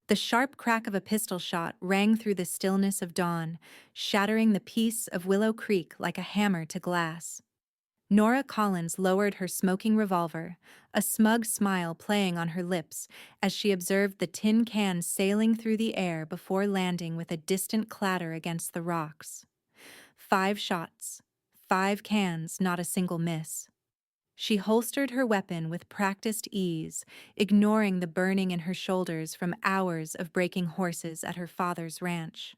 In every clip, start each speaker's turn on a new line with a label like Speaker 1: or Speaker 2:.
Speaker 1: The sharp crack of a pistol shot rang through the stillness of dawn, shattering the peace of Willow Creek like a hammer to glass. Nora Collins lowered her smoking revolver, a smug smile playing on her lips as she observed the tin can sailing through the air before landing with a distant clatter against the rocks. 5 shots. 5 cans, not a single miss. She holstered her weapon with practiced ease, ignoring the burning in her shoulders from hours of breaking horses at her father's ranch.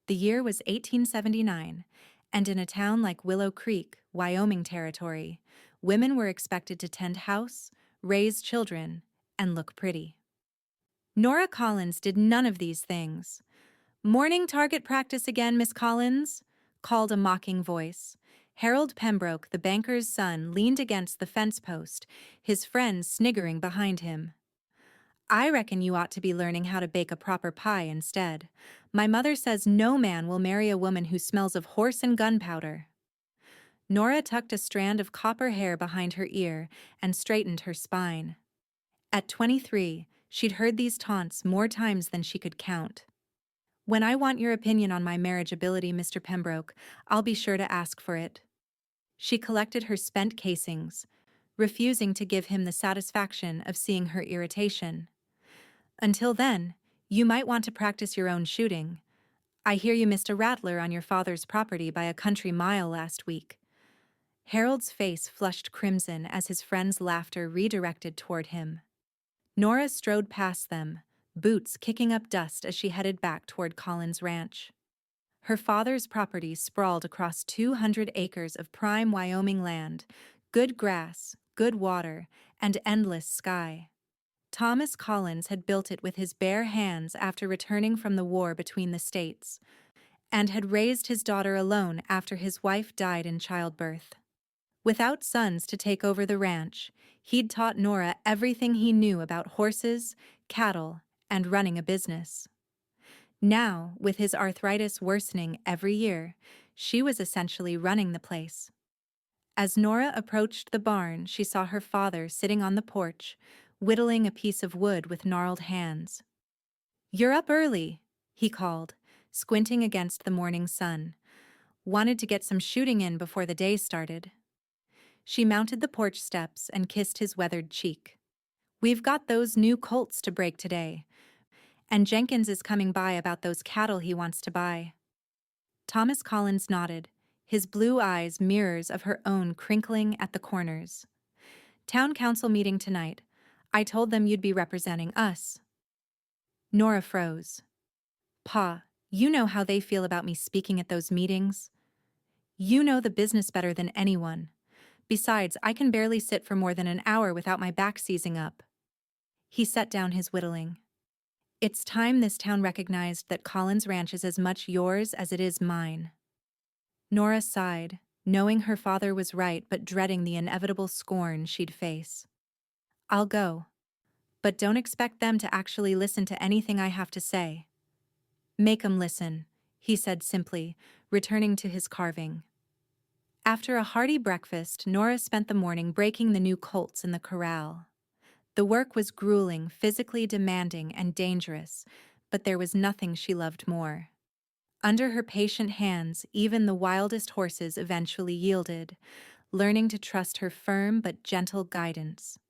Speaker 1: The year was 1879, and in a town like Willow Creek, Wyoming territory, women were expected to tend house, raise children, and look pretty. Nora Collins did none of these things. "Morning target practice again, Miss Collins," called a mocking voice. Harold Pembroke, the banker's son, leaned against the fence post, his friends sniggering behind him. "I reckon you ought to be learning how to bake a proper pie instead. My mother says no man will marry a woman who smells of horse and gunpowder." Nora tucked a strand of copper hair behind her ear and straightened her spine. At 23, she'd heard these taunts more times than she could count. "When I want your opinion on my marriageability, Mr. Pembroke, I'll be sure to ask for it." She collected her spent casings, refusing to give him the satisfaction of seeing her irritation. "Until then, you might want to practice your own shooting. I hear you missed a rattler on your father's property by a country mile last week." Harold's face flushed crimson as his friend's laughter redirected toward him. Nora strode past them, boots kicking up dust as she headed back toward Collins Ranch. Her father's property sprawled across 200 acres of prime Wyoming land, good grass, good water, and endless sky. Thomas Collins had built it with his bare hands after returning from the war between the states, and had raised his daughter alone after his wife died in childbirth. Without sons to take over the ranch, he'd taught Nora everything he knew about horses, cattle, and running a business. Now, with his arthritis worsening every year, she was essentially running the place. As Nora approached the barn, she saw her father sitting on the porch, whittling a piece of wood with gnarled hands. "You're up early," he called, squinting against the morning sun. "Wanted to get some shooting in before the day started." She mounted the porch steps and kissed his weathered cheek. "We've got those new colts to break today, and Jenkins is coming by about those cattle he wants to buy." Thomas Collins nodded, his blue eyes mirrors of her own crinkling at the corners. "Town council meeting tonight. I told them you'd be representing us." Nora froze. "Pa, you know how they feel about me speaking at those meetings. You know the business better than anyone. Besides, I can barely sit for more than an hour without my back seizing up." He set down his whittling. "It's time this town recognized that Collins Ranch is as much yours as it is mine." Nora sighed, knowing her father was right but dreading the inevitable scorn she'd face. "I'll go. But don't expect them to actually listen to anything I have to say." "Make 'em listen," he said simply, returning to his carving. After a hearty breakfast, Nora spent the morning breaking the new colts in the corral. The work was grueling, physically demanding, and dangerous, but there was nothing she loved more. Under her patient hands, even the wildest horses eventually yielded, learning to trust her firm but gentle guidance.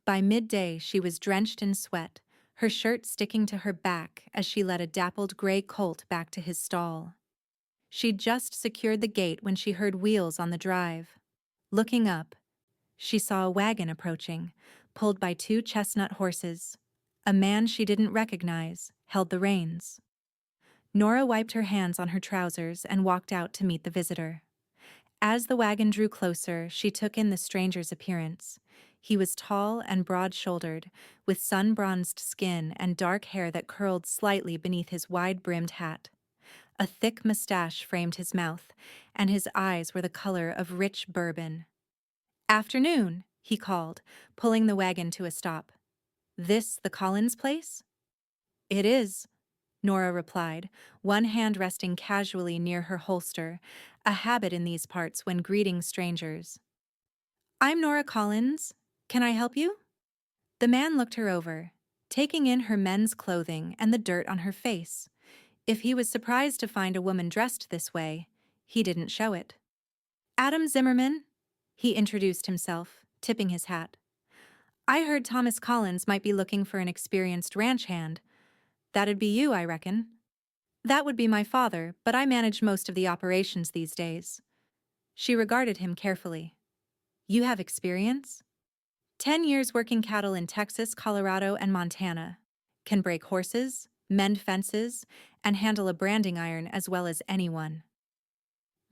Speaker 1: By midday, she was drenched in sweat, her shirt sticking to her back as she led a dappled gray colt back to his stall. She'd just secured the gate when she heard wheels on the drive. Looking up, she saw a wagon approaching, pulled by 2 chestnut horses. A man she didn't recognize held the reins. Nora wiped her hands on her trousers and walked out to meet the visitor. As the wagon drew closer, she took in the stranger's appearance. He was tall and broad-shouldered, with sun-bronzed skin and dark hair that curled slightly beneath his wide-brimmed hat. A thick mustache framed his mouth, and his eyes were the color of rich bourbon. "Afternoon," he called, pulling the wagon to a stop. "This the Collins place?" "It is," Nora replied, one hand resting casually near her holster, a habit in these parts when greeting strangers. "I'm Nora Collins. Can I help you?" The man looked her over, taking in her men's clothing and the dirt on her face. If he was surprised to find a woman dressed this way, he didn't show it. Adam Zimmerman, he introduced himself, tipping his hat. I heard Thomas Collins might be looking for an experienced ranch hand. That'd be you, I reckon. That would be my father, but I manage most of the operations these days. She regarded him carefully. You have experience? 10 years working cattle in Texas, Colorado, and Montana. Can break horses, mend fences, and handle a branding iron as well as anyone.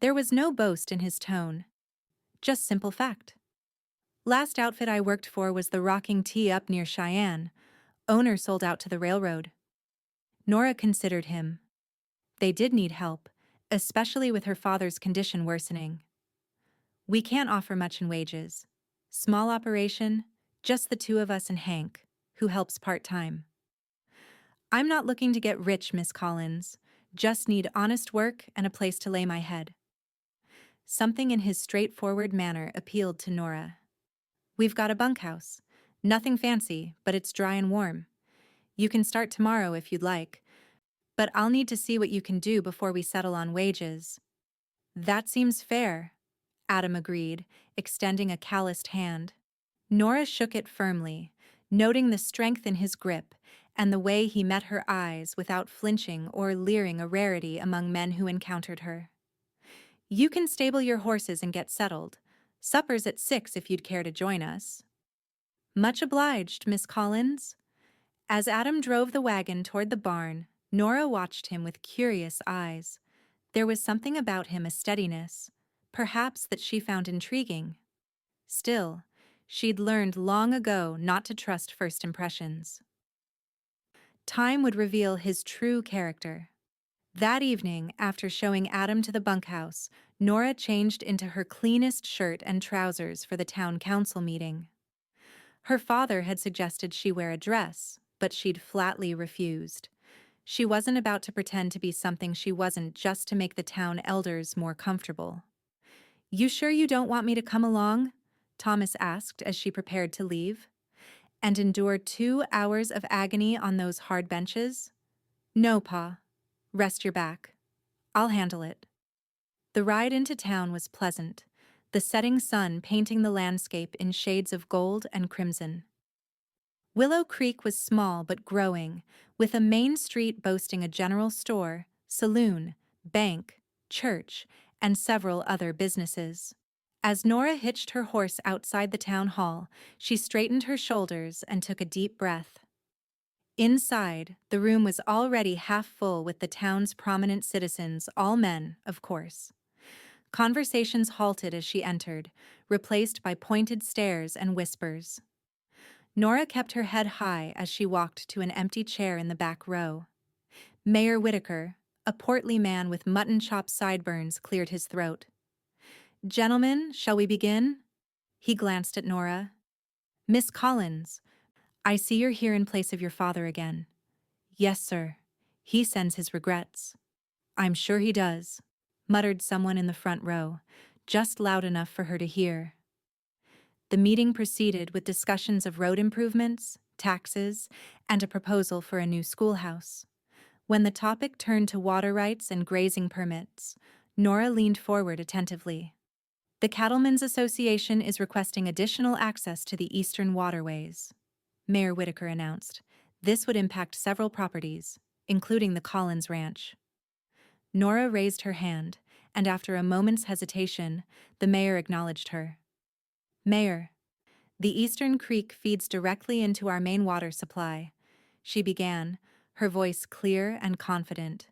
Speaker 1: There was no boast in his tone, just simple fact. Last outfit I worked for was the Rocking T up near Cheyenne. Owner sold out to the railroad. Nora considered him. They did need help, especially with her father's condition worsening. We can't offer much in wages. Small operation, just the two of us and Hank, who helps part-time. I'm not looking to get rich, Miss Collins. Just need honest work and a place to lay my head. Something in his straightforward manner appealed to Nora. We've got a bunkhouse. Nothing fancy, but it's dry and warm. You can start tomorrow if you'd like, but I'll need to see what you can do before we settle on wages. That seems fair, Adam agreed, extending a calloused hand. Nora shook it firmly, noting the strength in his grip and the way he met her eyes without flinching or leering, a rarity among men who encountered her. You can stable your horses and get settled. Supper's at 6 if you'd care to join us. Much obliged, Miss Collins. As Adam drove the wagon toward the barn, Nora watched him with curious eyes. There was something about him, a steadiness, perhaps that she found intriguing. Still, she'd learned long ago not to trust first impressions. Time would reveal his true character. That evening, after showing Adam to the bunkhouse, Nora changed into her cleanest shirt and trousers for the town council meeting. Her father had suggested she wear a dress, but she'd flatly refused. She wasn't about to pretend to be something she wasn't just to make the town elders more comfortable. You sure you don't want me to come along? Thomas asked as she prepared to leave. And endure 2 hours of agony on those hard benches? No, Pa. Rest your back. I'll handle it. The ride into town was pleasant, the setting sun painting the landscape in shades of gold and crimson. Willow Creek was small but growing, with a main street boasting a general store, saloon, bank, church, and several other businesses. As Nora hitched her horse outside the town hall, she straightened her shoulders and took a deep breath. Inside, the room was already half full with the town's prominent citizens, all men, of course. Conversations halted as she entered, replaced by pointed stares and whispers. Nora kept her head high as she walked to an empty chair in the back row. Mayor Whitaker, a portly man with mutton chop sideburns, cleared his throat. Gentlemen, shall we begin? He glanced at Nora. Miss Collins, I see you're here in place of your father again. Yes, sir. He sends his regrets. I'm sure he does, muttered someone in the front row, just loud enough for her to hear. The meeting proceeded with discussions of road improvements, taxes, and a proposal for a new schoolhouse. When the topic turned to water rights and grazing permits, Nora leaned forward attentively. The Cattlemen's Association is requesting additional access to the eastern waterways, Mayor Whitaker announced. This would impact several properties, including the Collins Ranch. Nora raised her hand, and after a moment's hesitation, the mayor acknowledged her. Mayor, the Eastern Creek feeds directly into our main water supply, she began, her voice clear and confident.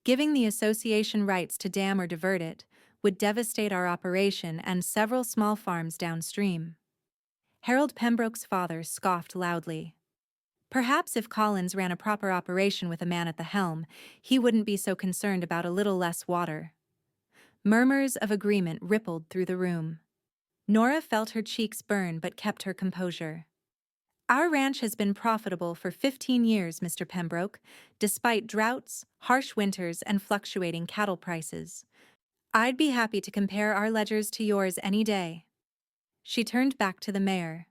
Speaker 1: Giving the association rights to dam or divert it would devastate our operation and several small farms downstream. Harold Pembroke's father scoffed loudly. Perhaps if Collins ran a proper operation with a man at the helm, he wouldn't be so concerned about a little less water. Murmurs of agreement rippled through the room. Nora felt her cheeks burn but kept her composure. Our ranch has been profitable for 15 years, Mr. Pembroke, despite droughts, harsh winters, and fluctuating cattle prices. I'd be happy to compare our ledgers to yours any day. She turned back to the mayor.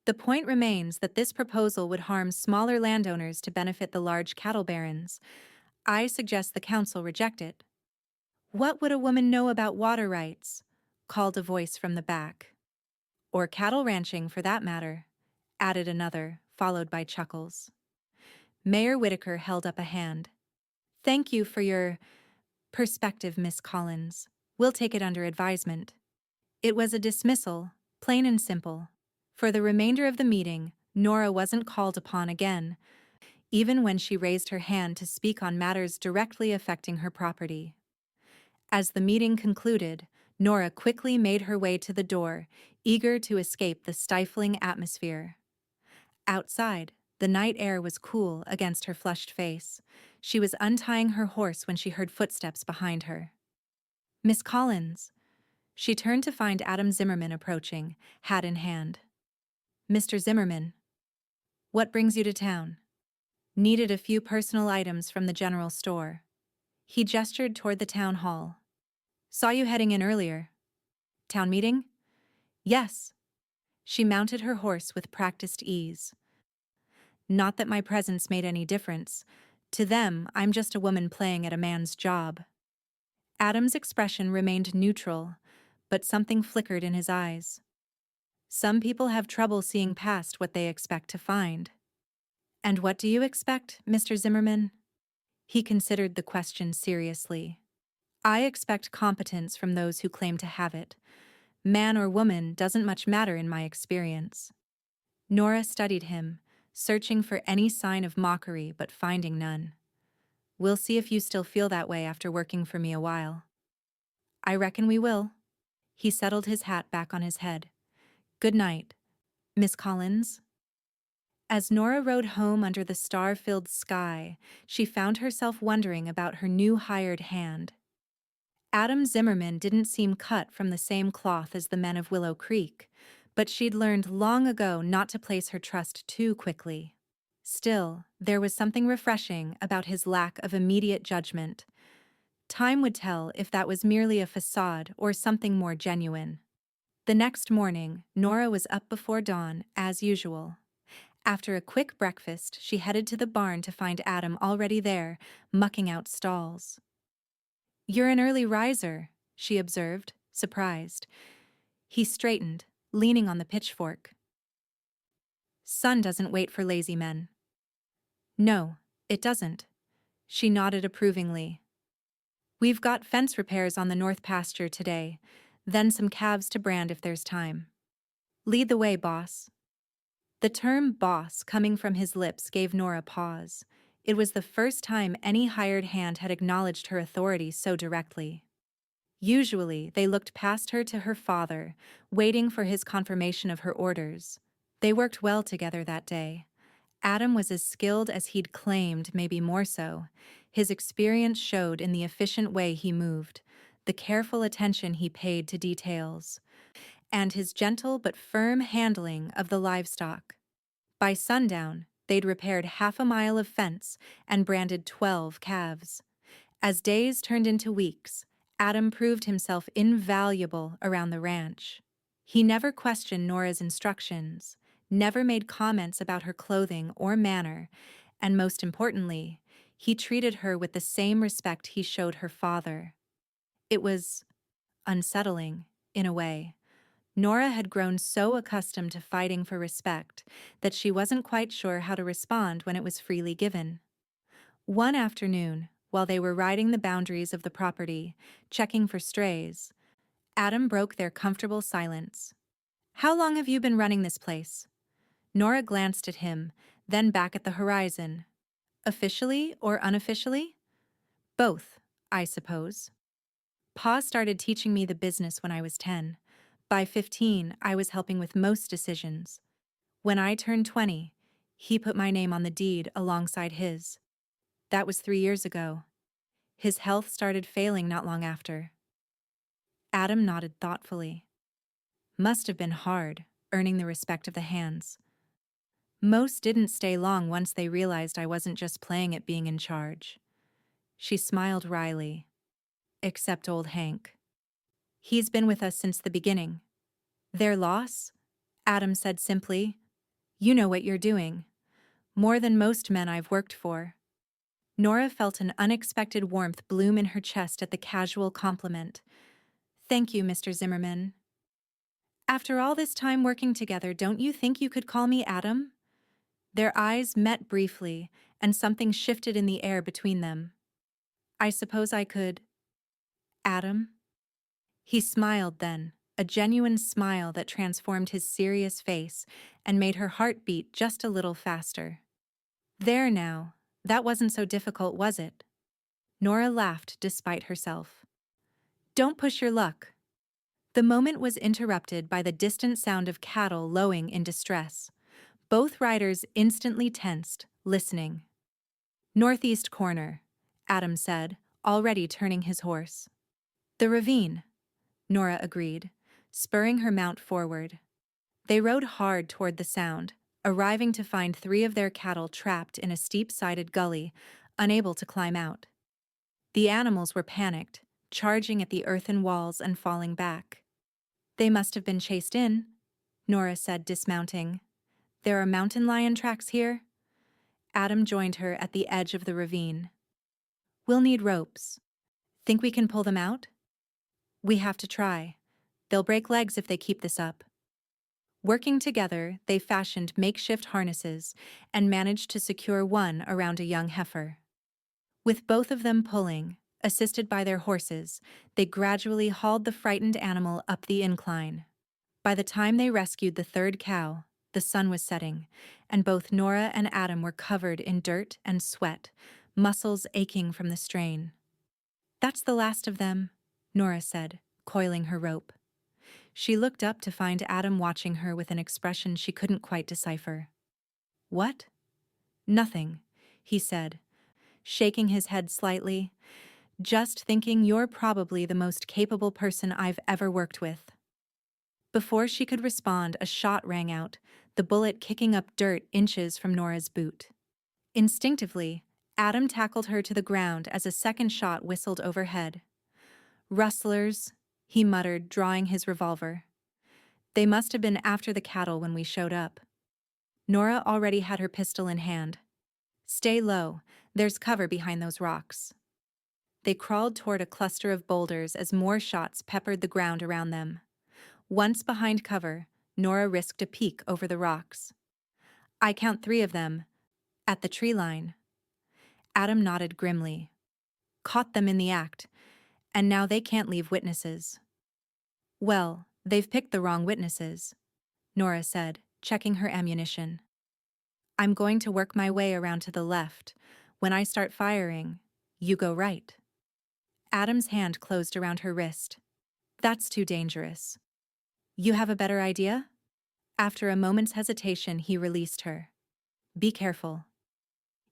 Speaker 1: The point remains that this proposal would harm smaller landowners to benefit the large cattle barons. I suggest the council reject it. What would a woman know about water rights? Called a voice from the back. Or cattle ranching, for that matter, added another, followed by chuckles. Mayor Whitaker held up a hand. Thank you for your perspective, Miss Collins. We'll take it under advisement. It was a dismissal, plain and simple. For the remainder of the meeting, Nora wasn't called upon again, even when she raised her hand to speak on matters directly affecting her property. As the meeting concluded, Nora quickly made her way to the door, eager to escape the stifling atmosphere. Outside, the night air was cool against her flushed face. She was untying her horse when she heard footsteps behind her. Miss Collins. She turned to find Adam Zimmerman approaching, hat in hand. Mr. Zimmerman. What brings you to town? Needed a few personal items from the general store. He gestured toward the town hall. Saw you heading in earlier. Town meeting? Yes. She mounted her horse with practiced ease. Not that my presence made any difference. To them, I'm just a woman playing at a man's job. Adam's expression remained neutral, but something flickered in his eyes. Some people have trouble seeing past what they expect to find. And what do you expect, Mr. Zimmerman? He considered the question seriously. I expect competence from those who claim to have it. Man or woman doesn't much matter in my experience. Nora studied him, searching for any sign of mockery but finding none. We'll see if you still feel that way after working for me a while. I reckon we will. He settled his hat back on his head. Good night, Miss Collins. As Nora rode home under the star-filled sky, she found herself wondering about her new hired hand. Adam Zimmerman didn't seem cut from the same cloth as the men of Willow Creek, but she'd learned long ago not to place her trust too quickly. Still, there was something refreshing about his lack of immediate judgment. Time would tell if that was merely a facade or something more genuine. The next morning, Nora was up before dawn, as usual. After a quick breakfast, she headed to the barn to find Adam already there, mucking out stalls. You're an early riser, she observed, surprised. He straightened, leaning on the pitchfork. Sun doesn't wait for lazy men. No, it doesn't. She nodded approvingly. We've got fence repairs on the north pasture today, then some calves to brand if there's time. Lead the way, boss. The term boss coming from his lips gave Nora pause. It was the first time any hired hand had acknowledged her authority so directly. Usually, they looked past her to her father, waiting for his confirmation of her orders. They worked well together that day. Adam was as skilled as he'd claimed, maybe more so. His experience showed in the efficient way he moved, the careful attention he paid to details, and his gentle but firm handling of the livestock. By sundown, they'd repaired 1/2 mile of fence and branded 12 calves. As days turned into weeks, Adam proved himself invaluable around the ranch. He never questioned Nora's instructions, never made comments about her clothing or manner, and most importantly, he treated her with the same respect he showed her father. It was unsettling, in a way. Nora had grown so accustomed to fighting for respect that she wasn't quite sure how to respond when it was freely given. One afternoon, while they were riding the boundaries of the property, checking for strays, Adam broke their comfortable silence. How long have you been running this place? Nora glanced at him, then back at the horizon. Officially or unofficially? Both, I suppose. Pa started teaching me the business when I was 10. By 15, I was helping with most decisions. When I turned 20, he put my name on the deed alongside his. That was 3 years ago. His health started failing not long after. Adam nodded thoughtfully. Must have been hard, earning the respect of the hands. Most didn't stay long once they realized I wasn't just playing at being in charge. She smiled wryly. Except old Hank. He's been with us since the beginning. Their loss? Adam said simply, You know what you're doing. More than most men I've worked for. Nora felt an unexpected warmth bloom in her chest at the casual compliment. Thank you, Mr. Zimmerman. After all this time working together, don't you think you could call me Adam? Their eyes met briefly, and something shifted in the air between them. I suppose I could. Adam? He smiled then, a genuine smile that transformed his serious face and made her heart beat just a little faster. There now, that wasn't so difficult, was it? Nora laughed despite herself. Don't push your luck. The moment was interrupted by the distant sound of cattle lowing in distress. Both riders instantly tensed, listening. Northeast corner, Adam said, already turning his horse. The ravine, Nora agreed, spurring her mount forward. They rode hard toward the sound, arriving to find 3 of their cattle trapped in a steep-sided gully, unable to climb out. The animals were panicked, charging at the earthen walls and falling back. They must have been chased in, Nora said, dismounting. There are mountain lion tracks here? Adam joined her at the edge of the ravine. We'll need ropes. Think we can pull them out? We have to try. They'll break legs if they keep this up. Working together, they fashioned makeshift harnesses and managed to secure one around a young heifer. With both of them pulling, assisted by their horses, they gradually hauled the frightened animal up the incline. By the time they rescued the 3rd cow, the sun was setting, and both Nora and Adam were covered in dirt and sweat, muscles aching from the strain. That's the last of them, Nora said, coiling her rope. She looked up to find Adam watching her with an expression she couldn't quite decipher. What? Nothing, he said, shaking his head slightly. Just thinking you're probably the most capable person I've ever worked with. Before she could respond, a shot rang out, the bullet kicking up dirt inches from Nora's boot. Instinctively, Adam tackled her to the ground as a second shot whistled overhead. Rustlers, he muttered, drawing his revolver. They must have been after the cattle when we showed up. Nora already had her pistol in hand. Stay low, there's cover behind those rocks. They crawled toward a cluster of boulders as more shots peppered the ground around them. Once behind cover, Nora risked a peek over the rocks. I count 3 of them, at the tree line. Adam nodded grimly. Caught them in the act, and now they can't leave witnesses. Well, they've picked the wrong witnesses, Nora said, checking her ammunition. I'm going to work my way around to the left. When I start firing, you go right. Adam's hand closed around her wrist. That's too dangerous. You have a better idea? After a moment's hesitation, he released her. Be careful.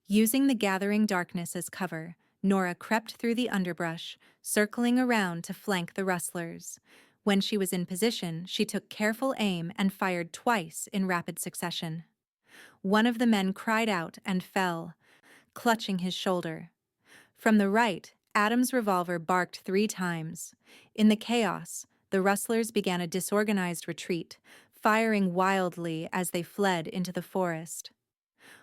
Speaker 1: Using the gathering darkness as cover, Nora crept through the underbrush, circling around to flank the rustlers. When she was in position, she took careful aim and fired twice in rapid succession. One of the men cried out and fell, clutching his shoulder. From the right, Adam's revolver barked 3 times. In the chaos, the rustlers began a disorganized retreat, firing wildly as they fled into the forest.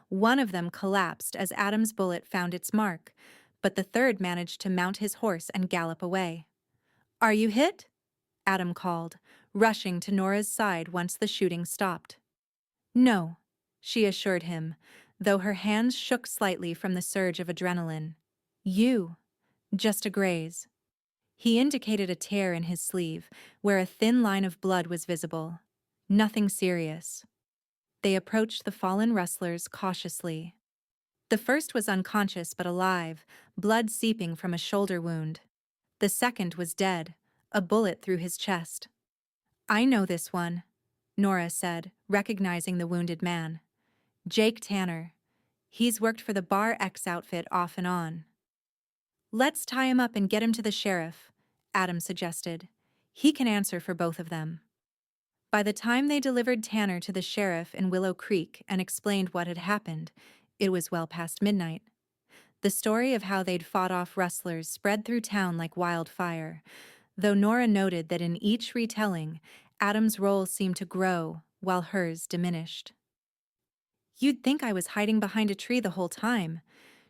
Speaker 1: One of them collapsed as Adam's bullet found its mark, but the 3rd managed to mount his horse and gallop away. Are you hit? Adam called, rushing to Nora's side once the shooting stopped. No, she assured him, though her hands shook slightly from the surge of adrenaline. Just a graze. He indicated a tear in his sleeve, where a thin line of blood was visible. Nothing serious. They approached the fallen rustlers cautiously. The first was unconscious but alive, blood seeping from a shoulder wound. The second was dead, a bullet through his chest. I know this one, Nora said, recognizing the wounded man. Jake Tanner. He's worked for the Bar X outfit off and on. Let's tie him up and get him to the sheriff, Adam suggested. He can answer for both of them. By the time they delivered Tanner to the sheriff in Willow Creek and explained what had happened, it was well past midnight. The story of how they'd fought off rustlers spread through town like wildfire, though Nora noted that in each retelling, Adam's role seemed to grow while hers diminished. You'd think I was hiding behind a tree the whole time,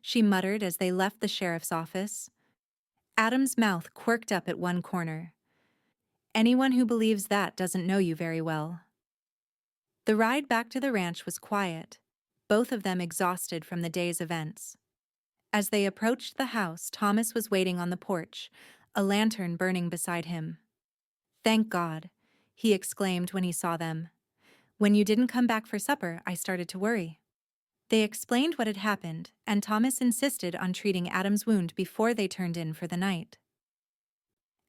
Speaker 1: she muttered as they left the sheriff's office. Adam's mouth quirked up at one corner. Anyone who believes that doesn't know you very well. The ride back to the ranch was quiet, both of them exhausted from the day's events. As they approached the house, Thomas was waiting on the porch, a lantern burning beside him. "Thank God," he exclaimed when he saw them. "When you didn't come back for supper, I started to worry." They explained what had happened, and Thomas insisted on treating Adam's wound before they turned in for the night.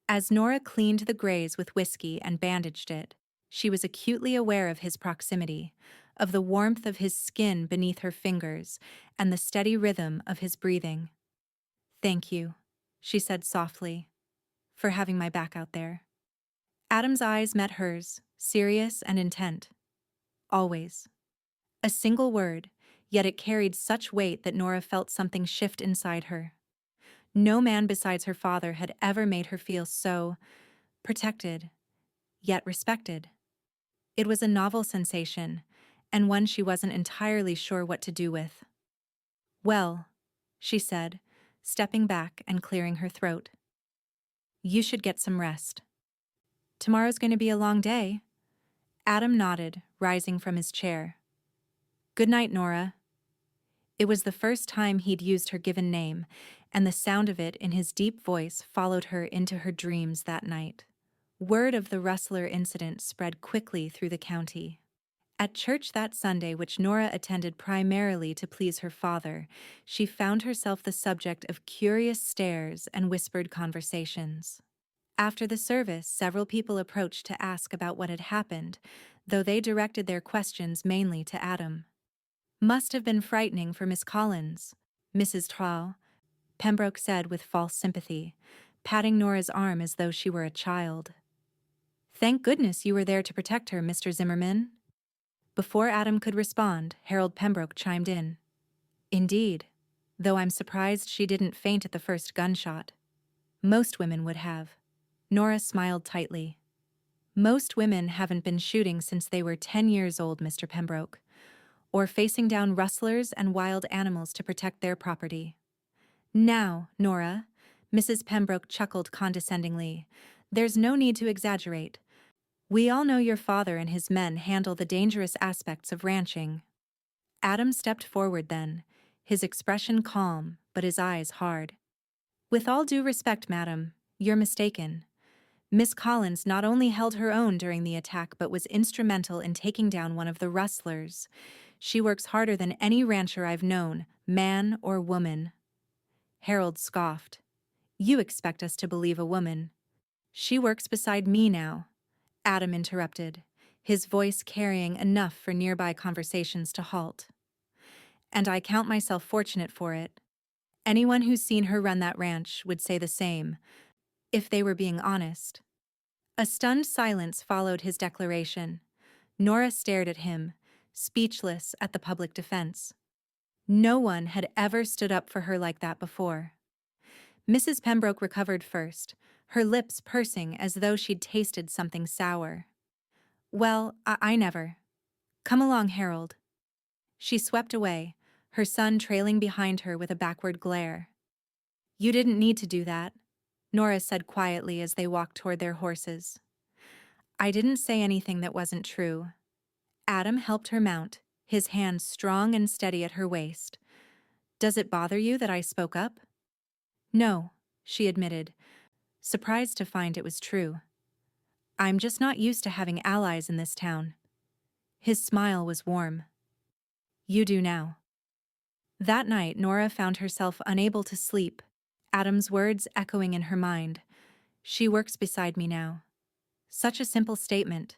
Speaker 1: As Nora cleaned the graze with whiskey and bandaged it, she was acutely aware of his proximity, of the warmth of his skin beneath her fingers, and the steady rhythm of his breathing. "Thank you," she said softly, "for having my back out there." Adam's eyes met hers, serious and intent. Always. A single word, yet it carried such weight that Nora felt something shift inside her. No man besides her father had ever made her feel so protected, yet respected. It was a novel sensation, and one she wasn't entirely sure what to do with. "Well," she said, stepping back and clearing her throat, "you should get some rest. Tomorrow's going to be a long day." Adam nodded, rising from his chair. "Good night, Nora." It was the first time he'd used her given name, and the sound of it in his deep voice followed her into her dreams that night. Word of the rustler incident spread quickly through the county. At church that Sunday, which Nora attended primarily to please her father, she found herself the subject of curious stares and whispered conversations. After the service, several people approached to ask about what had happened, though they directed their questions mainly to Adam. "Must have been frightening for Miss Collins," Mrs. Trau, Pembroke said with false sympathy, patting Nora's arm as though she were a child. "Thank goodness you were there to protect her, Mr. Zimmerman." Before Adam could respond, Harold Pembroke chimed in. "Indeed, though I'm surprised she didn't faint at the first gunshot. Most women would have." Nora smiled tightly. "Most women haven't been shooting since they were 10 years old, Mr. Pembroke, or facing down rustlers and wild animals to protect their property." "Now, Nora," Mrs. Pembroke chuckled condescendingly, "there's no need to exaggerate. We all know your father and his men handle the dangerous aspects of ranching." Adam stepped forward then, his expression calm, but his eyes hard. "With all due respect, madam, you're mistaken. Miss Collins not only held her own during the attack but was instrumental in taking down one of the rustlers. She works harder than any rancher I've known, man or woman." Harold scoffed. "You expect us to believe a woman." "She works beside me now," Adam interrupted, his voice carrying enough for nearby conversations to halt. "And I count myself fortunate for it. Anyone who's seen her run that ranch would say the same, if they were being honest." A stunned silence followed his declaration. Nora stared at him, speechless at the public defense. No one had ever stood up for her like that before. Mrs. Pembroke recovered first, her lips pursing as though she'd tasted something sour. "Well, I never. Come along, Harold." She swept away, her son trailing behind her with a backward glare. "You didn't need to do that," Nora said quietly as they walked toward their horses. "I didn't say anything that wasn't true." Adam helped her mount, his hands strong and steady at her waist. "Does it bother you that I spoke up?" "No," she admitted, surprised to find it was true. "I'm just not used to having allies in this town." His smile was warm. "You do now." That night, Nora found herself unable to sleep, Adam's words echoing in her mind. "She works beside me now." Such a simple statement,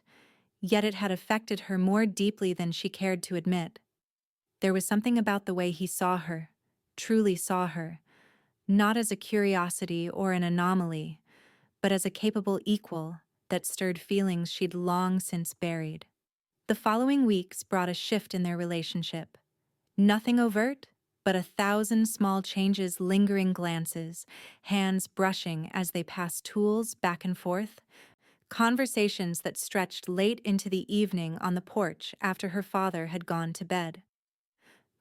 Speaker 1: yet it had affected her more deeply than she cared to admit. There was something about the way he saw her, truly saw her, not as a curiosity or an anomaly, but as a capable equal that stirred feelings she'd long since buried. The following weeks brought a shift in their relationship. Nothing overt, but 1,000 small changes, lingering glances, hands brushing as they passed tools back and forth, conversations that stretched late into the evening on the porch after her father had gone to bed.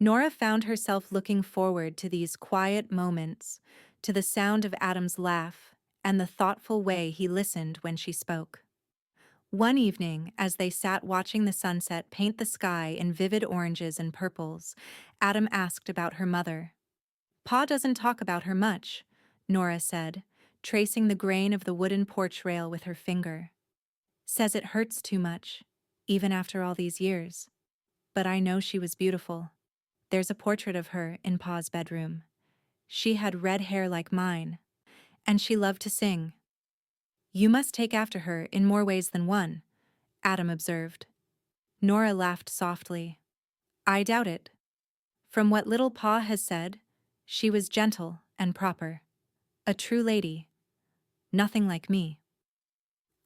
Speaker 1: Nora found herself looking forward to these quiet moments, to the sound of Adam's laugh and the thoughtful way he listened when she spoke. One evening, as they sat watching the sunset paint the sky in vivid oranges and purples, Adam asked about her mother. "Pa doesn't talk about her much," Nora said, tracing the grain of the wooden porch rail with her finger. "Says it hurts too much, even after all these years. But I know she was beautiful. There's a portrait of her in Pa's bedroom. She had red hair like mine, and she loved to sing." "You must take after her in more ways than one," Adam observed. Nora laughed softly. "I doubt it. From what little Pa has said, she was gentle and proper. A true lady. Nothing like me."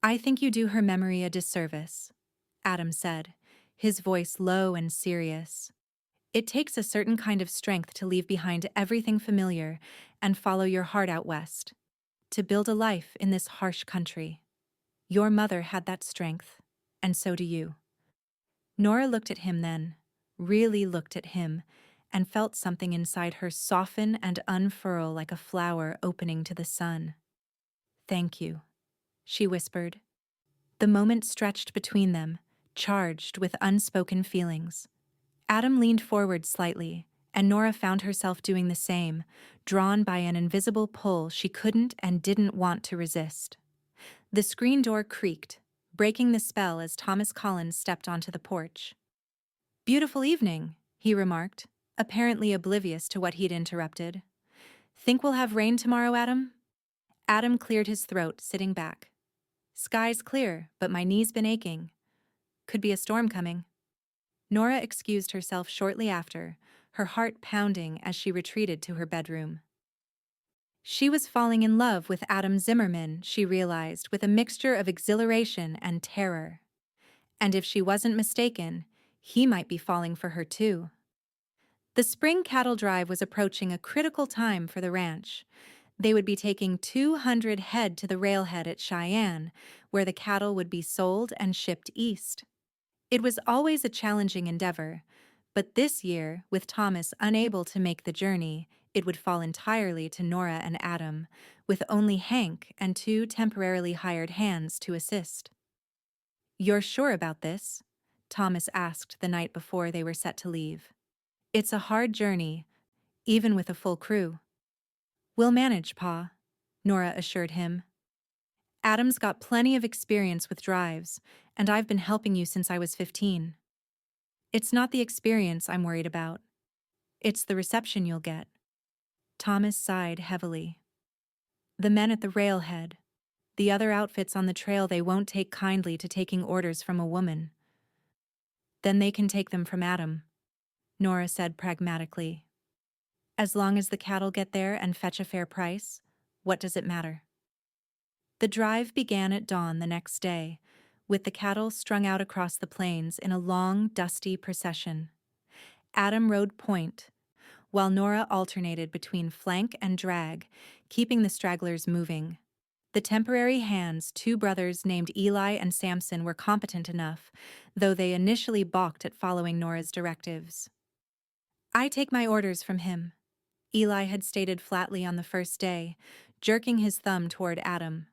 Speaker 1: "I think you do her memory a disservice," Adam said, his voice low and serious. "It takes a certain kind of strength to leave behind everything familiar and follow your heart out west, to build a life in this harsh country. Your mother had that strength, and so do you." Nora looked at him then, really looked at him, and felt something inside her soften and unfurl like a flower opening to the sun. "Thank you," she whispered. The moment stretched between them, charged with unspoken feelings. Adam leaned forward slightly, and Nora found herself doing the same, drawn by an invisible pull she couldn't and didn't want to resist. The screen door creaked, breaking the spell as Thomas Collins stepped onto the porch. "Beautiful evening," he remarked, apparently oblivious to what he'd interrupted. "Think we'll have rain tomorrow, Adam?" Adam cleared his throat, sitting back. "Sky's clear, but my knee's been aching. Could be a storm coming." Nora excused herself shortly after, her heart pounding as she retreated to her bedroom. She was falling in love with Adam Zimmerman, she realized, with a mixture of exhilaration and terror. And if she wasn't mistaken, he might be falling for her too. The spring cattle drive was approaching a critical time for the ranch. They would be taking 200 head to the railhead at Cheyenne, where the cattle would be sold and shipped east. It was always a challenging endeavor, but this year, with Thomas unable to make the journey, it would fall entirely to Nora and Adam, with only Hank and 2 temporarily hired hands to assist. "You're sure about this?" Thomas asked the night before they were set to leave. "It's a hard journey, even with a full crew." "We'll manage, Pa," Nora assured him. "Adam's got plenty of experience with drives, and I've been helping you since I was 15. It's not the experience I'm worried about. It's the reception you'll get." Thomas sighed heavily. "The men at the railhead, the other outfits on the trail, they won't take kindly to taking orders from a woman." "Then they can take them from Adam," Nora said pragmatically. "As long as the cattle get there and fetch a fair price, what does it matter?" The drive began at dawn the next day, with the cattle strung out across the plains in a long, dusty procession. Adam rode point, while Nora alternated between flank and drag, keeping the stragglers moving. The temporary hands, 2 brothers named Eli and Samson, were competent enough, though they initially balked at following Nora's directives. "I take my orders from him," Eli had stated flatly on the first day, jerking his thumb toward Adam.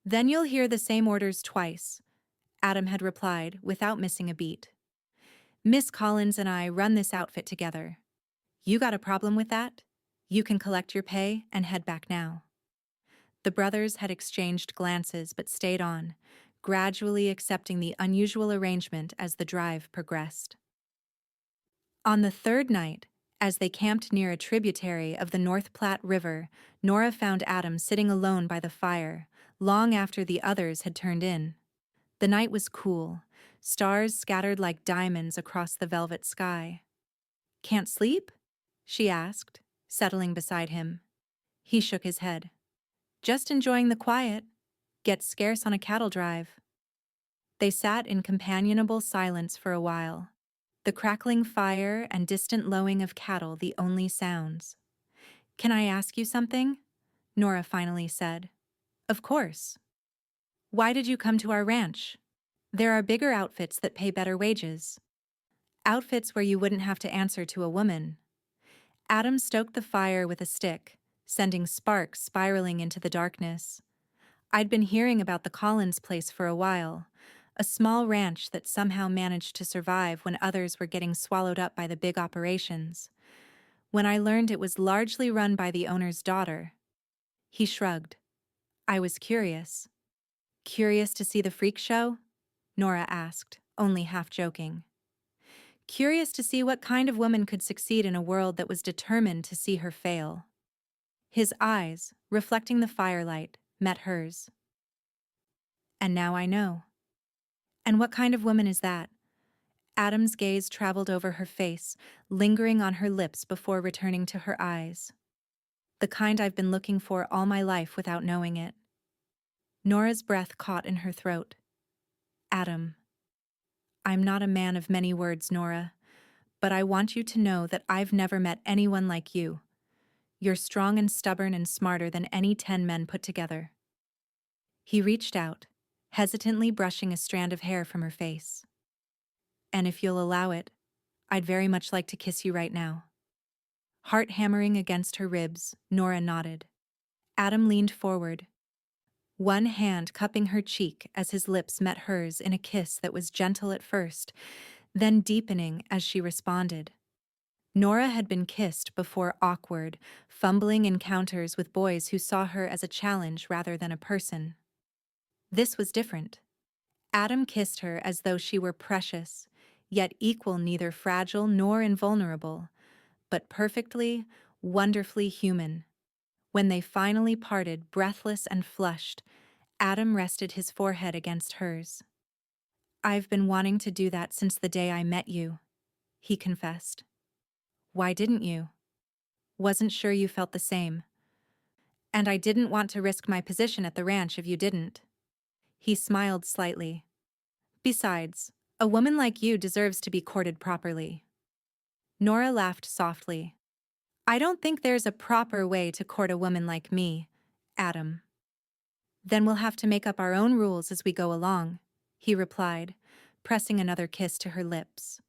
Speaker 1: "Then you'll hear the same orders twice," Adam had replied without missing a beat. "Miss Collins and I run this outfit together. You got a problem with that? You can collect your pay and head back now." The brothers had exchanged glances but stayed on, gradually accepting the unusual arrangement as the drive progressed. On the 3rd night, as they camped near a tributary of the North Platte River, Nora found Adam sitting alone by the fire, long after the others had turned in. The night was cool, stars scattered like diamonds across the velvet sky. "Can't sleep?" she asked, settling beside him. He shook his head. "Just enjoying the quiet. Gets scarce on a cattle drive." They sat in companionable silence for a while, the crackling fire and distant lowing of cattle the only sounds. "Can I ask you something?" Nora finally said. "Of course." "Why did you come to our ranch? There are bigger outfits that pay better wages." Outfits where you wouldn't have to answer to a woman. Adam stoked the fire with a stick, sending sparks spiraling into the darkness. I'd been hearing about the Collins place for a while, a small ranch that somehow managed to survive when others were getting swallowed up by the big operations. When I learned it was largely run by the owner's daughter, he shrugged. I was curious. Curious to see the freak show? Nora asked, only half joking. Curious to see what kind of woman could succeed in a world that was determined to see her fail. His eyes, reflecting the firelight, met hers. And now I know. And what kind of woman is that? Adam's gaze traveled over her face, lingering on her lips before returning to her eyes. The kind I've been looking for all my life without knowing it. Nora's breath caught in her throat. Adam. I'm not a man of many words, Nora, but I want you to know that I've never met anyone like you. You're strong and stubborn and smarter than any 10 men put together. He reached out, hesitantly brushing a strand of hair from her face. And if you'll allow it, I'd very much like to kiss you right now. Heart hammering against her ribs, Nora nodded. Adam leaned forward, one hand cupping her cheek as his lips met hers in a kiss that was gentle at first, then deepening as she responded. Nora had been kissed before awkward, fumbling encounters with boys who saw her as a challenge rather than a person. This was different. Adam kissed her as though she were precious, yet equal, neither fragile nor invulnerable, but perfectly, wonderfully human. When they finally parted, breathless and flushed, Adam rested his forehead against hers. I've been wanting to do that since the day I met you, he confessed. Why didn't you? Wasn't sure you felt the same. And I didn't want to risk my position at the ranch if you didn't. He smiled slightly. Besides, a woman like you deserves to be courted properly. Nora laughed softly. I don't think there's a proper way to court a woman like me, Adam. Then we'll have to make up our own rules as we go along, he replied, pressing another kiss to her lips.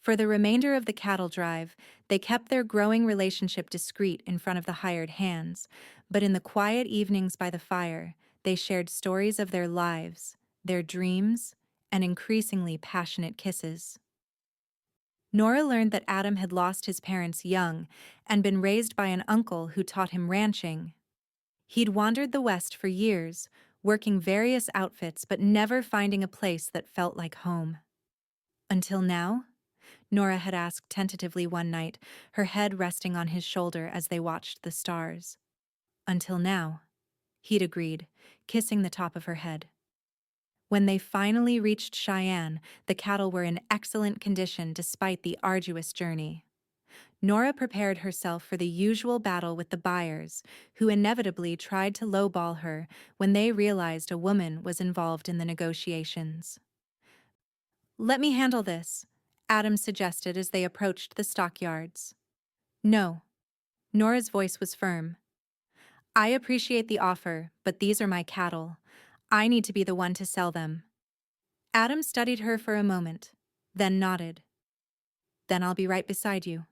Speaker 1: For the remainder of the cattle drive, they kept their growing relationship discreet in front of the hired hands, but in the quiet evenings by the fire, they shared stories of their lives, their dreams, and increasingly passionate kisses. Nora learned that Adam had lost his parents young and been raised by an uncle who taught him ranching. He'd wandered the West for years, working various outfits but never finding a place that felt like home. Until now? Nora had asked tentatively one night, her head resting on his shoulder as they watched the stars. Until now, he'd agreed, kissing the top of her head. When they finally reached Cheyenne, the cattle were in excellent condition despite the arduous journey. Nora prepared herself for the usual battle with the buyers, who inevitably tried to lowball her when they realized a woman was involved in the negotiations. Let me handle this, Adam suggested as they approached the stockyards. No. Nora's voice was firm. I appreciate the offer, but these are my cattle. I need to be the one to sell them. Adam studied her for a moment, then nodded. Then I'll be right beside you.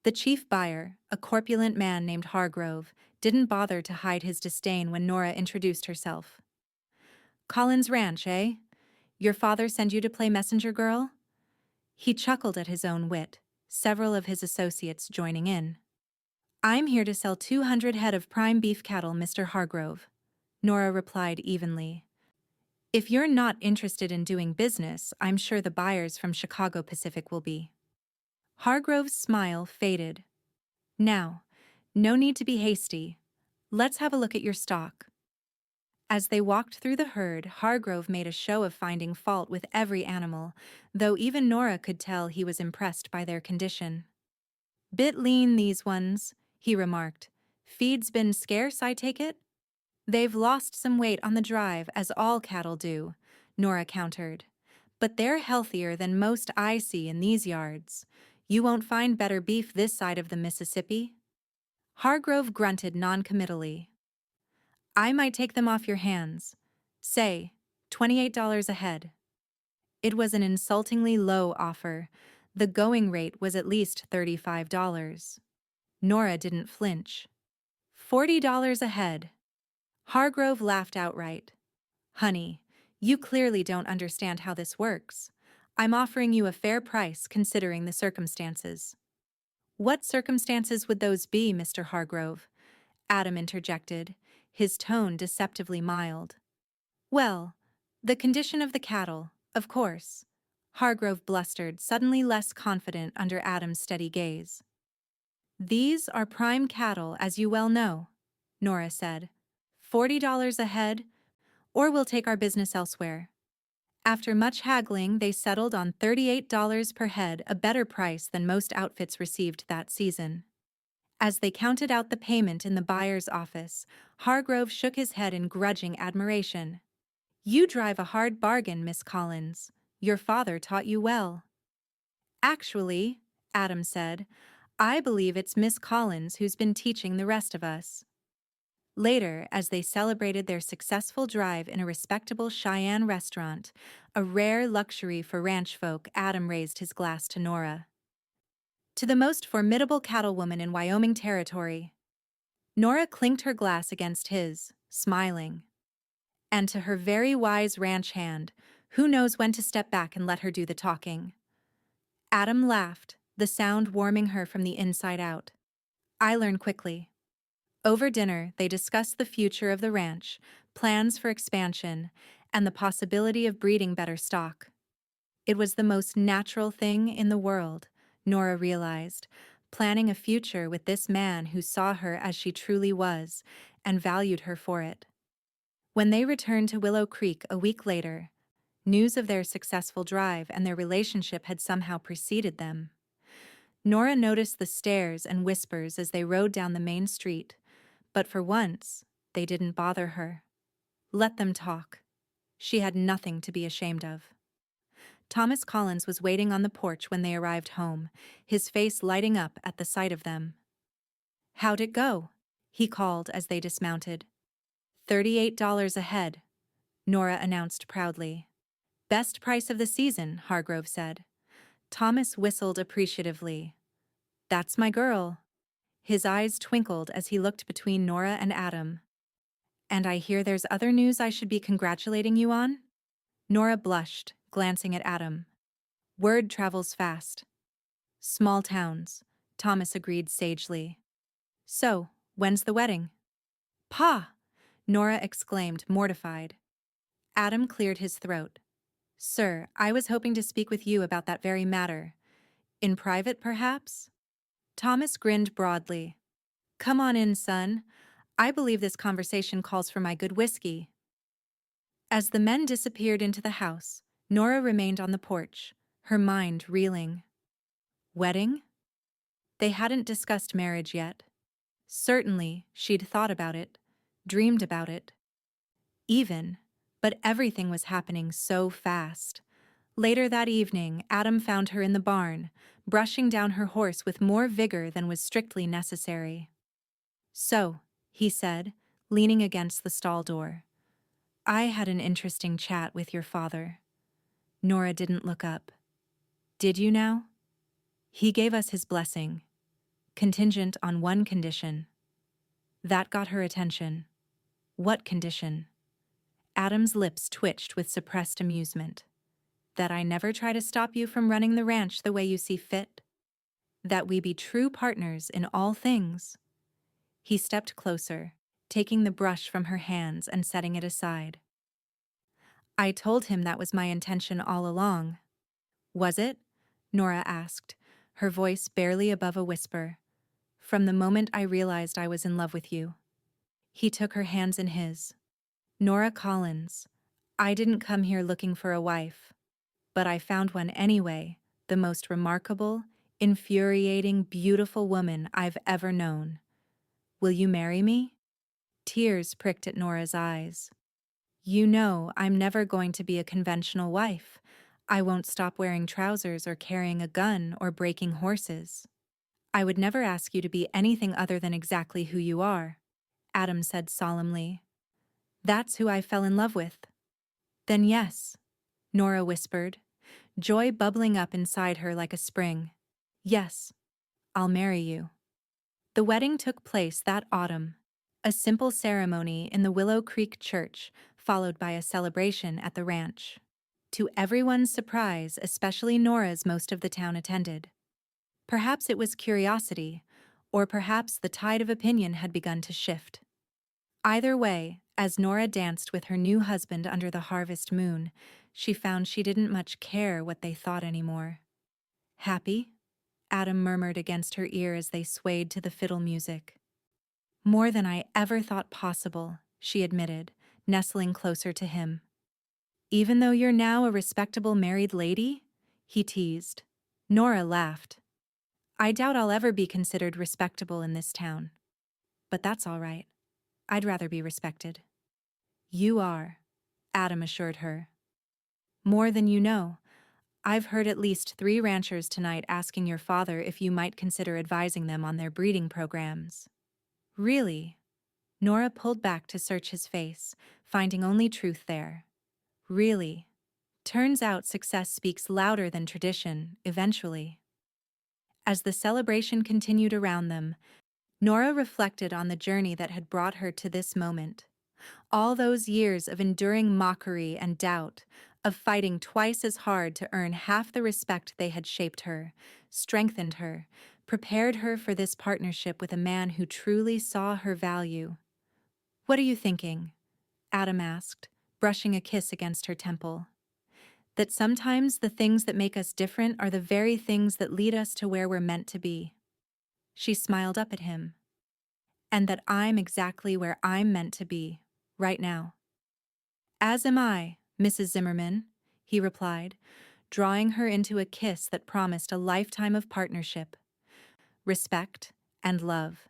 Speaker 1: The chief buyer, a corpulent man named Hargrove, didn't bother to hide his disdain when Nora introduced herself. Collins Ranch, eh? Your father sent you to play messenger girl? He chuckled at his own wit, several of his associates joining in. I'm here to sell 200 head of prime beef cattle, Mr. Hargrove, Nora replied evenly. If you're not interested in doing business, I'm sure the buyers from Chicago Pacific will be. Hargrove's smile faded. Now, no need to be hasty. Let's have a look at your stock. As they walked through the herd, Hargrove made a show of finding fault with every animal, though even Nora could tell he was impressed by their condition. Bit lean, these ones, he remarked. Feed's been scarce, I take it? They've lost some weight on the drive, as all cattle do, Nora countered. But they're healthier than most I see in these yards. You won't find better beef this side of the Mississippi. Hargrove grunted noncommittally. I might take them off your hands. Say, $28 a head. It was an insultingly low offer. The going rate was at least $35. Nora didn't flinch. $40 a head. Hargrove laughed outright. Honey, you clearly don't understand how this works. I'm offering you a fair price considering the circumstances. What circumstances would those be, Mr. Hargrove? Adam interjected, his tone deceptively mild. Well, the condition of the cattle, of course. Hargrove blustered, suddenly less confident under Adam's steady gaze. These are prime cattle, as you well know, Nora said. $40 a head, or we'll take our business elsewhere. After much haggling, they settled on $38 per head, a better price than most outfits received that season. As they counted out the payment in the buyer's office, Hargrove shook his head in grudging admiration. You drive a hard bargain, Miss Collins. Your father taught you well. Actually, Adam said, I believe it's Miss Collins who's been teaching the rest of us. Later, as they celebrated their successful drive in a respectable Cheyenne restaurant, a rare luxury for ranch folk, Adam raised his glass to Nora. To the most formidable cattlewoman in Wyoming territory. Nora clinked her glass against his, smiling. And to her very wise ranch hand, who knows when to step back and let her do the talking. Adam laughed, the sound warming her from the inside out. I learn quickly. Over dinner, they discussed the future of the ranch, plans for expansion, and the possibility of breeding better stock. It was the most natural thing in the world, Nora realized, planning a future with this man who saw her as she truly was and valued her for it. When they returned to Willow Creek a week later, news of their successful drive and their relationship had somehow preceded them. Nora noticed the stares and whispers as they rode down the main street, but for once, they didn't bother her. Let them talk. She had nothing to be ashamed of. Thomas Collins was waiting on the porch when they arrived home, his face lighting up at the sight of them. How'd it go? He called as they dismounted. $38 a head, Nora announced proudly. Best price of the season, Hargrove said. Thomas whistled appreciatively. That's my girl. His eyes twinkled as he looked between Nora and Adam. And I hear there's other news I should be congratulating you on? Nora blushed, glancing at Adam. Word travels fast. Small towns, Thomas agreed sagely. So, when's the wedding? Pa! Nora exclaimed, mortified. Adam cleared his throat. Sir, I was hoping to speak with you about that very matter. In private, perhaps? Thomas grinned broadly. Come on in, son. I believe this conversation calls for my good whiskey. As the men disappeared into the house, Nora remained on the porch, her mind reeling. Wedding? They hadn't discussed marriage yet. Certainly, she'd thought about it, dreamed about it. But everything was happening so fast. Later that evening, Adam found her in the barn, brushing down her horse with more vigor than was strictly necessary. So, he said, leaning against the stall door. I had an interesting chat with your father. Nora didn't look up. Did you now? He gave us his blessing, contingent on one condition. That got her attention. What condition? Adam's lips twitched with suppressed amusement. That I never try to stop you from running the ranch the way you see fit. That we be true partners in all things. He stepped closer, taking the brush from her hands and setting it aside. I told him that was my intention all along. Was it? Nora asked, her voice barely above a whisper. From the moment I realized I was in love with you. He took her hands in his. Nora Collins, I didn't come here looking for a wife. But I found one anyway, the most remarkable, infuriating, beautiful woman I've ever known. Will you marry me? Tears pricked at Nora's eyes. You know I'm never going to be a conventional wife. I won't stop wearing trousers or carrying a gun or breaking horses. I would never ask you to be anything other than exactly who you are, Adam said solemnly. That's who I fell in love with. Then yes, Nora whispered, joy bubbling up inside her like a spring. "Yes, I'll marry you." The wedding took place that autumn. A simple ceremony in the Willow Creek church, followed by a celebration at the ranch. To everyone's surprise, especially Nora's, most of the town attended. Perhaps it was curiosity, or perhaps the tide of opinion had begun to shift. Either way, as Nora danced with her new husband under the harvest moon, she found she didn't much care what they thought anymore. "Happy?" Adam murmured against her ear as they swayed to the fiddle music. "More than I ever thought possible," she admitted, nestling closer to him. "Even though you're now a respectable married lady?" he teased. Nora laughed. "I doubt I'll ever be considered respectable in this town. But that's all right. I'd rather be respected." "You are," Adam assured her. "More than you know. I've heard at least 3 ranchers tonight asking your father if you might consider advising them on their breeding programs." "Really?" Nora pulled back to search his face, finding only truth there. "Really? Turns out success speaks louder than tradition, eventually." As the celebration continued around them, Nora reflected on the journey that had brought her to this moment. All those years of enduring mockery and doubt, of fighting twice as hard to earn half the respect they had shaped her, strengthened her, prepared her for this partnership with a man who truly saw her value. "What are you thinking?" Adam asked, brushing a kiss against her temple. "That sometimes the things that make us different are the very things that lead us to where we're meant to be." She smiled up at him. "And that I'm exactly where I'm meant to be, right now." "As am I, Mrs. Zimmerman," he replied, drawing her into a kiss that promised a lifetime of partnership, respect, and love.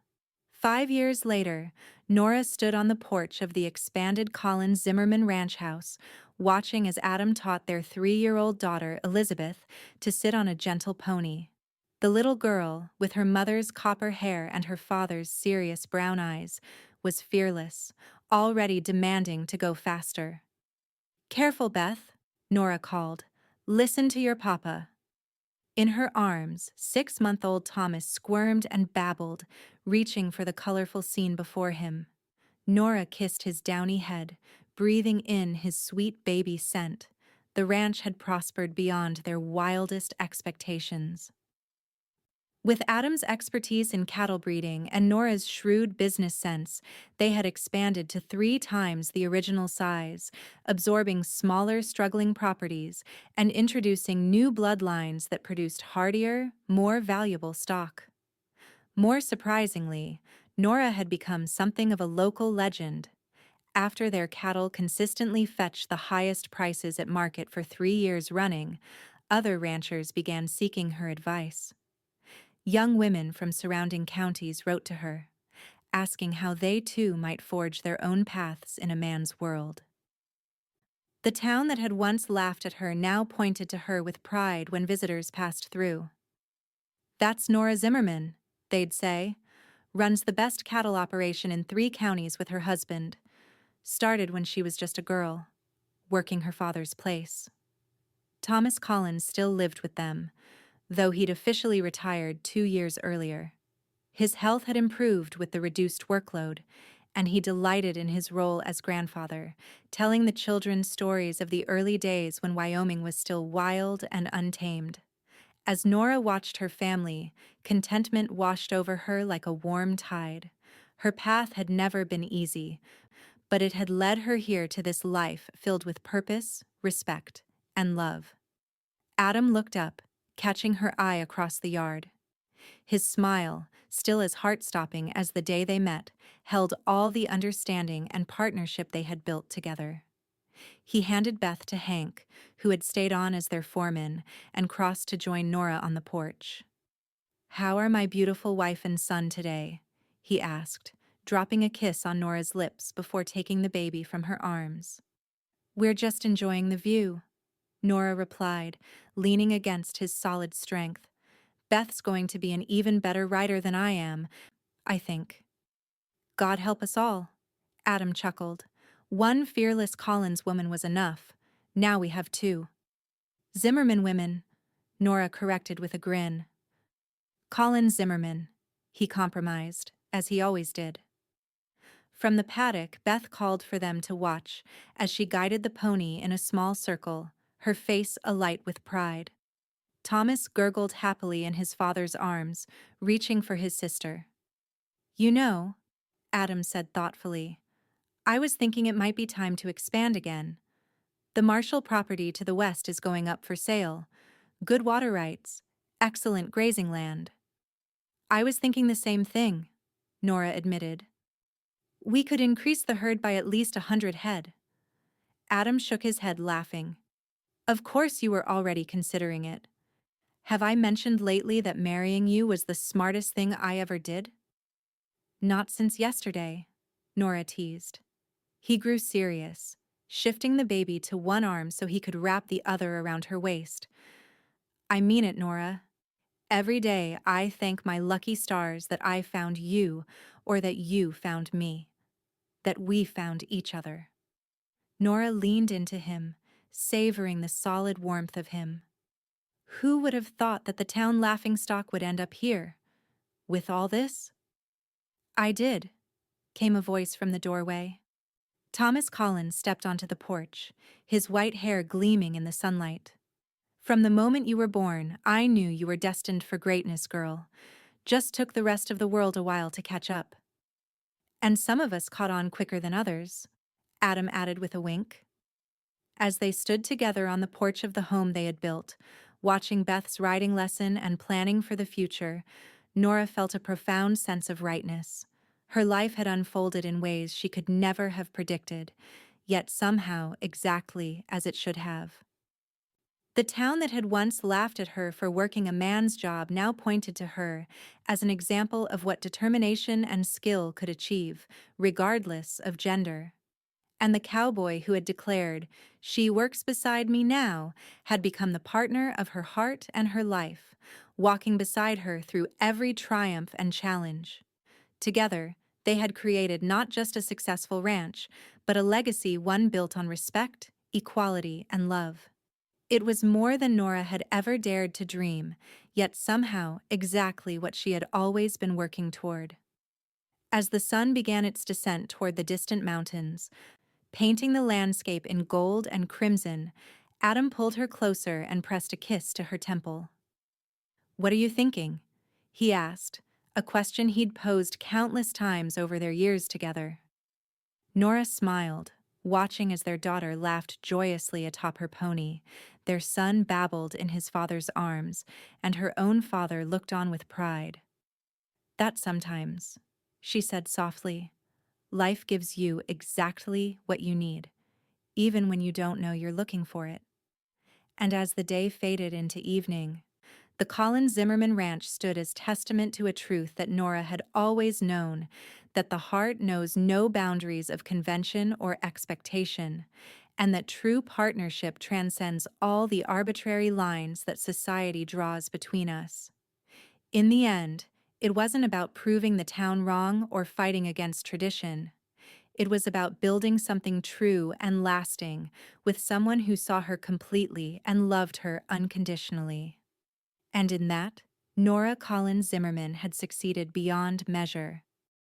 Speaker 1: 5 years later, Nora stood on the porch of the expanded Collins Zimmerman ranch house, watching as Adam taught their 3-year-old daughter, Elizabeth, to sit on a gentle pony. The little girl, with her mother's copper hair and her father's serious brown eyes, was fearless, already demanding to go faster. "Careful, Beth," Nora called. "Listen to your papa." In her arms, 6-month-old Thomas squirmed and babbled, reaching for the colorful scene before him. Nora kissed his downy head, breathing in his sweet baby scent. The ranch had prospered beyond their wildest expectations. With Adam's expertise in cattle breeding and Nora's shrewd business sense, they had expanded to 3 times the original size, absorbing smaller, struggling properties and introducing new bloodlines that produced hardier, more valuable stock. More surprisingly, Nora had become something of a local legend. After their cattle consistently fetched the highest prices at market for 3 years running, other ranchers began seeking her advice. Young women from surrounding counties wrote to her, asking how they too might forge their own paths in a man's world. The town that had once laughed at her now pointed to her with pride when visitors passed through. "That's Nora Zimmerman," they'd say. "Runs the best cattle operation in 3 counties with her husband. Started when she was just a girl, working her father's place." Thomas Collins still lived with them, though he'd officially retired 2 years earlier. His health had improved with the reduced workload, and he delighted in his role as grandfather, telling the children stories of the early days when Wyoming was still wild and untamed. As Nora watched her family, contentment washed over her like a warm tide. Her path had never been easy, but it had led her here to this life filled with purpose, respect, and love. Adam looked up, catching her eye across the yard. His smile, still as heart-stopping as the day they met, held all the understanding and partnership they had built together. He handed Beth to Hank, who had stayed on as their foreman, and crossed to join Nora on the porch. "How are my beautiful wife and son today?" he asked, dropping a kiss on Nora's lips before taking the baby from her arms. "We're just enjoying the view," Nora replied, leaning against his solid strength. "Beth's going to be an even better rider than I am, I think." "God help us all," Adam chuckled. "One fearless Collins woman was enough. Now we have 2. Zimmerman women, Nora corrected with a grin. Collins Zimmerman, he compromised, as he always did. From the paddock, Beth called for them to watch as she guided the pony in a small circle, her face alight with pride. Thomas gurgled happily in his father's arms, reaching for his sister. You know, Adam said thoughtfully, I was thinking it might be time to expand again. The Marshall property to the west is going up for sale. Good water rights, excellent grazing land. I was thinking the same thing, Nora admitted. We could increase the herd by at least 100 head. Adam shook his head, laughing. Of course you were already considering it. Have I mentioned lately that marrying you was the smartest thing I ever did? Not since yesterday, Nora teased. He grew serious, shifting the baby to one arm so he could wrap the other around her waist. I mean it, Nora. Every day I thank my lucky stars that I found you, or that you found me. That we found each other. Nora leaned into him, savoring the solid warmth of him. Who would have thought that the town laughingstock would end up here? With all this? I did, came a voice from the doorway. Thomas Collins stepped onto the porch, his white hair gleaming in the sunlight. From the moment you were born, I knew you were destined for greatness, girl. Just took the rest of the world a while to catch up. And some of us caught on quicker than others, Adam added with a wink. As they stood together on the porch of the home they had built, watching Beth's riding lesson and planning for the future, Nora felt a profound sense of rightness. Her life had unfolded in ways she could never have predicted, yet somehow exactly as it should have. The town that had once laughed at her for working a man's job now pointed to her as an example of what determination and skill could achieve, regardless of gender. And the cowboy who had declared, "She works beside me now," had become the partner of her heart and her life, walking beside her through every triumph and challenge. Together, they had created not just a successful ranch, but a legacy one built on respect, equality, and love. It was more than Nora had ever dared to dream, yet somehow exactly what she had always been working toward. As the sun began its descent toward the distant mountains, painting the landscape in gold and crimson, Adam pulled her closer and pressed a kiss to her temple. "What are you thinking?" he asked, a question he'd posed countless times over their years together. Nora smiled, watching as their daughter laughed joyously atop her pony, their son babbled in his father's arms, and her own father looked on with pride. "That sometimes," she said softly, "life gives you exactly what you need, even when you don't know you're looking for it." And as the day faded into evening, the Collins Zimmerman Ranch stood as testament to a truth that Nora had always known, that the heart knows no boundaries of convention or expectation, and that true partnership transcends all the arbitrary lines that society draws between us. In the end, it wasn't about proving the town wrong or fighting against tradition. It was about building something true and lasting with someone who saw her completely and loved her unconditionally. And in that, Nora Collins Zimmerman had succeeded beyond measure.